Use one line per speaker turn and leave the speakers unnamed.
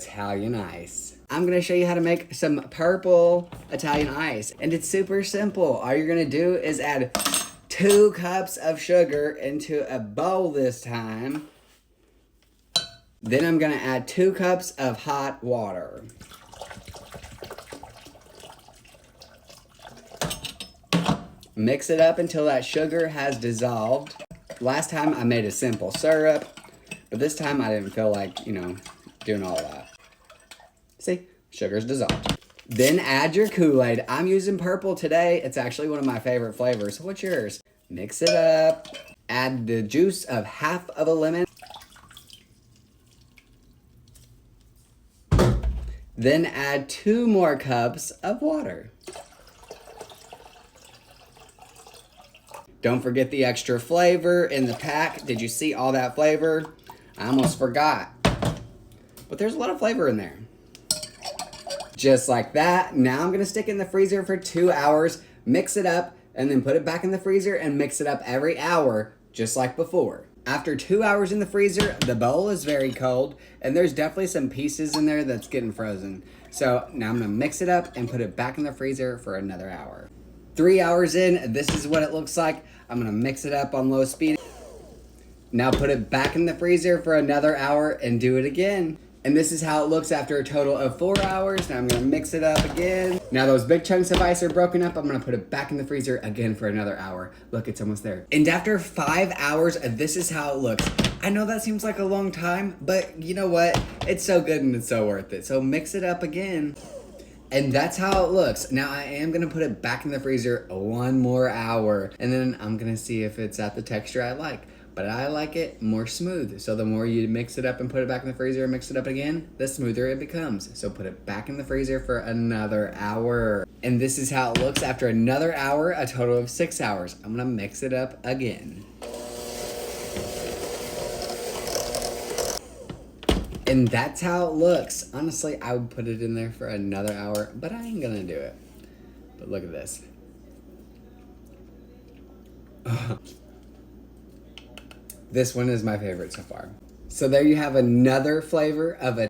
Italian Ice. I'm gonna show you how to make some purple Italian ice, and it's super simple. All you're gonna do is add 2 cups of sugar into a bowl this time. Then I'm gonna add 2 cups of hot water. Mix it up until that sugar has dissolved. Last time I made a simple syrup, but this time I didn't feel like, doing all that. See, sugar's dissolved. Then add your Kool-Aid. I'm using purple today. It's actually one of my favorite flavors. What's yours? Mix it up. Add the juice of half of a lemon. Then add 2 more cups of water. Don't forget the extra flavor in the pack. Did you see all that flavor? I almost forgot. But there's a lot of flavor in there. Just like that. Now I'm gonna stick it in the freezer for 2 hours, mix it up, and then put it back in the freezer and mix it up every hour, just like before. After 2 hours in the freezer, the bowl is very cold, and there's definitely some pieces in there that's getting frozen. So now I'm gonna mix it up and put it back in the freezer for another hour. 3 hours in, this is what it looks like. I'm gonna mix it up on low speed. Now put it back in the freezer for another hour and do it again. And this is how it looks after a total of 4 hours. Now I'm gonna mix it up again. Now those big chunks of ice are broken up. I'm gonna put it back in the freezer again for another hour. Look, it's almost there. And after 5 hours, this is how it looks. I know that seems like a long time, but you know what? It's so good and it's so worth it. So mix it up again. And that's how it looks. Now I am gonna put it back in the freezer 1 more hour, and then I'm gonna see if it's at the texture I like. But I like it more smooth. So the more you mix it up and put it back in the freezer and mix it up again, the smoother it becomes. So put it back in the freezer for another hour. And this is how it looks after another hour, a total of 6 hours. I'm gonna mix it up again. And that's how it looks. Honestly, I would put it in there for another hour, but I ain't gonna do it. But look at this. This one is my favorite so far. So there you have another flavor of